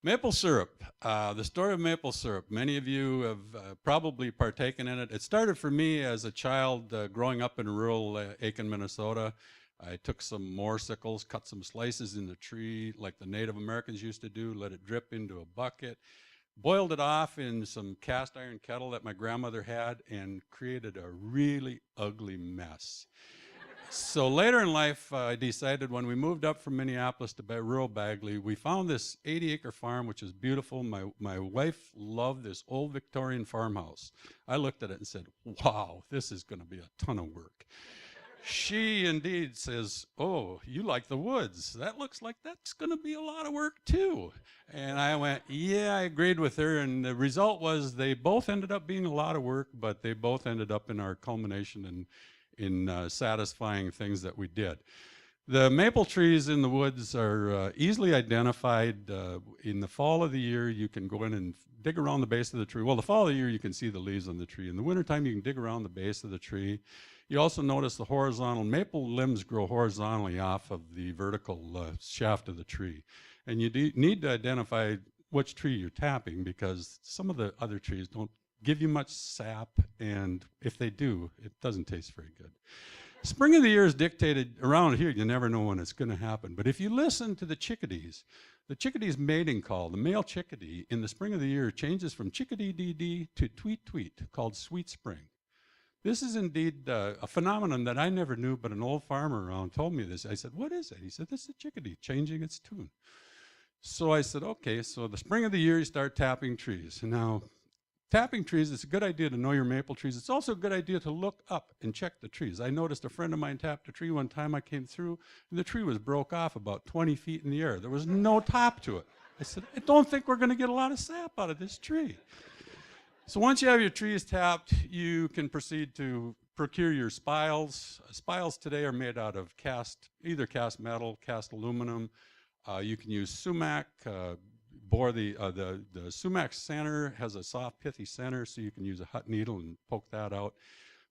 Maple syrup. The story of maple syrup. Many of you have probably partaken in it. It started for me as a child growing up in rural Aiken, Minnesota. I took some morsicles, cut some slices in the tree like the Native Americans used to do, let it drip into a bucket, boiled it off in some cast iron kettle that my grandmother had, and created a really ugly mess. So later in life, I decided when we moved up from Minneapolis to rural Bagley, we found this 80-acre farm, which is beautiful. My wife loved this old Victorian farmhouse. I looked at it and said, wow, this is going to be a ton of work. She indeed says, oh, you like the woods. That looks like that's going to be a lot of work too. And I went, yeah, I agreed with her. And the result was they both ended up being a lot of work, but they both ended up in our culmination in satisfying things that we did. The maple trees in the woods are easily identified. In the fall of the year, you can go in and dig around the base of the tree. Well, the fall of the year, you can see the leaves on the tree. In the wintertime, you can dig around the base of the tree. You also notice the horizontal, maple limbs grow horizontally off of the vertical shaft of the tree. And you need to identify which tree you're tapping because some of the other trees don't give you much sap, and if they do, it doesn't taste very good. Spring of the year is dictated around here. You never know when it's going to happen. But if you listen to the chickadee's mating call, the male chickadee in the spring of the year changes from chickadee-dee-dee to tweet-tweet, called sweet spring. This is indeed a phenomenon that I never knew, but an old farmer around told me this. I said, what is it? He said, this is a chickadee changing its tune. So I said, okay, so the spring of the year you start tapping trees. Now, tapping trees, it's a good idea to know your maple trees. It's also a good idea to look up and check the trees. I noticed a friend of mine tapped a tree one time. I came through, and the tree was broke off about 20 feet in the air. There was no top to it. I said, I don't think we're going to get a lot of sap out of this tree. So once you have your trees tapped, you can proceed to procure your spiles. Spiles today are made out of either cast metal, cast aluminum. You can use sumac. The sumac center has a soft, pithy center, so you can use a hot needle and poke that out.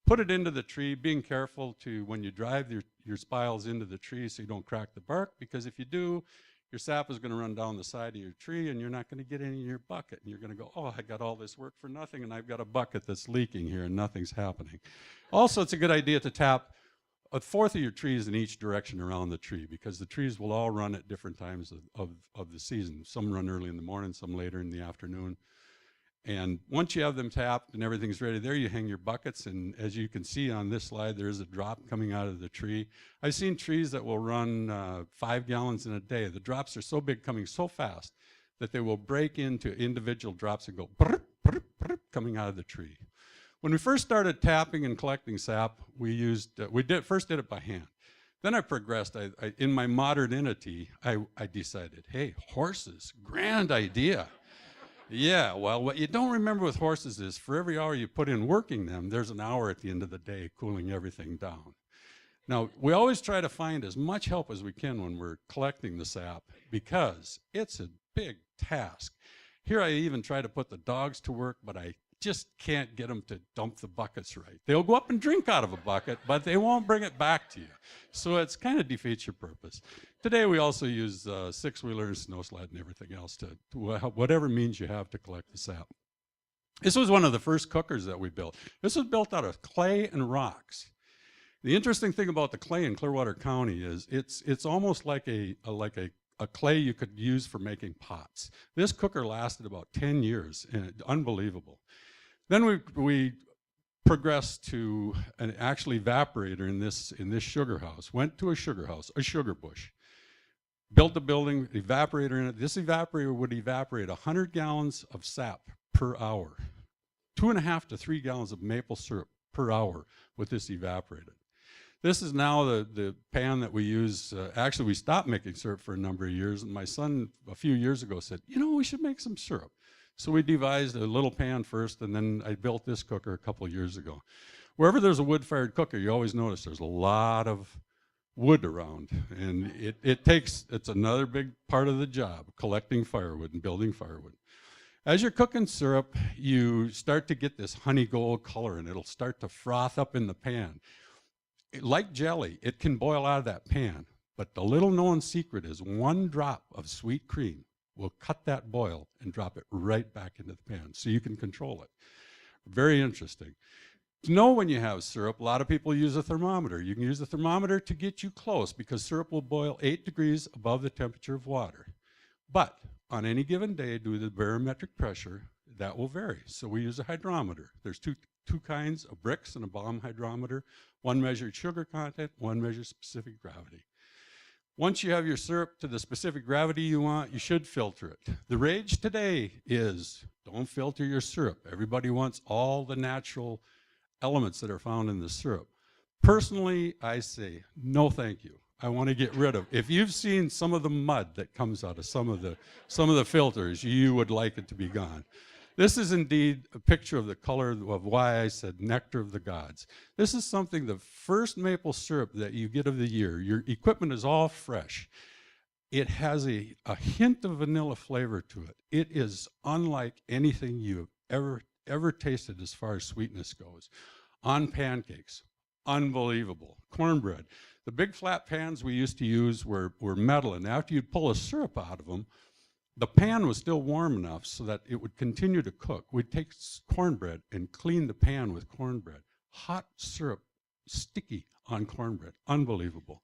Put it into the tree, being careful to when you drive your spiles into the tree so you don't crack the bark, because if you do, your sap is going to run down the side of your tree and you're not going to get any in your bucket. And you're going to go, oh, I got all this work for nothing, and I've got a bucket that's leaking here and nothing's happening. Also, it's a good idea to tap a fourth of your trees in each direction around the tree, because the trees will all run at different times of the season. Some run early in the morning, some later in the afternoon. And once you have them tapped and everything's ready, there you hang your buckets. And as you can see on this slide, there is a drop coming out of the tree. I've seen trees that will run 5 gallons in a day. The drops are so big, coming so fast, that they will break into individual drops and go brrr, brrr, brrr, coming out of the tree. When we first started tapping and collecting sap, we first did it by hand. Then I progressed. In my modernity, I decided, hey, horses, grand idea. Yeah, well, what you don't remember with horses is for every hour you put in working them, there's an hour at the end of the day cooling everything down. Now, we always try to find as much help as we can when we're collecting the sap, because it's a big task. Here I even try to put the dogs to work, but I just can't get them to dump the buckets right. They'll go up and drink out of a bucket, but they won't bring it back to you. So it's kind of defeats your purpose. Today we also use six-wheelers, snow sled, and everything else to whatever means you have to collect the sap. This was one of the first cookers that we built. This was built out of clay and rocks. The interesting thing about the clay in Clearwater County is it's almost like a clay you could use for making pots. This cooker lasted about 10 years, and unbelievable. Then we progressed to an actual evaporator in this sugar house. Went to a sugar house, a sugar bush. Built a building, evaporator in it. This evaporator would evaporate 100 gallons of sap per hour. 2.5 to 3 gallons of maple syrup per hour with this evaporator. This is now the pan that we use. Actually, we stopped making syrup for a number of years, and my son a few years ago said, you know, we should make some syrup. So we devised a little pan first, and then I built this cooker a couple of years ago. Wherever there's a wood-fired cooker, you always notice there's a lot of wood around, and it's another big part of the job, collecting firewood and building firewood. As you're cooking syrup, you start to get this honey gold color, and it'll start to froth up in the pan. Like jelly, it can boil out of that pan, but the little known secret is 1 drop of sweet cream will cut that boil and drop it right back into the pan so you can control it. Very interesting. To know when you have syrup, a lot of people use a thermometer. You can use a thermometer to get you close because syrup will boil 8 degrees above the temperature of water. But on any given day, due to the barometric pressure, that will vary. So we use a hydrometer. There's two kinds, a Brix and a bomb hydrometer. One measures sugar content, one measures specific gravity. Once you have your syrup to the specific gravity you want, you should filter it. The rage today is don't filter your syrup. Everybody wants all the natural elements that are found in the syrup. Personally, I say, no thank you. I want to get rid of. If you've seen some of the mud that comes out of some of the filters, you would like it to be gone. This is indeed a picture of the color of why I said nectar of the gods. This is something, the first maple syrup that you get of the year. Your equipment is all fresh. It has a hint of vanilla flavor to it. It is unlike anything you've ever tasted as far as sweetness goes. On pancakes, unbelievable. Cornbread. The big flat pans we used to use were metal, and after you'd pull a syrup out of them, the pan was still warm enough so that it would continue to cook. We'd take cornbread and clean the pan with cornbread. Hot syrup, sticky on cornbread, unbelievable.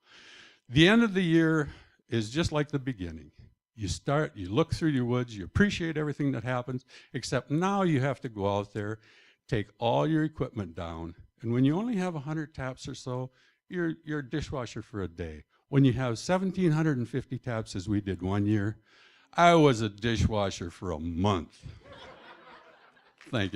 The end of the year is just like the beginning. You start, you look through your woods, you appreciate everything that happens, except now you have to go out there, take all your equipment down, and when you only have 100 taps or so, you're a dishwasher for a day. When you have 1,750 taps, as we did one year, I was a dishwasher for a month. Thank you.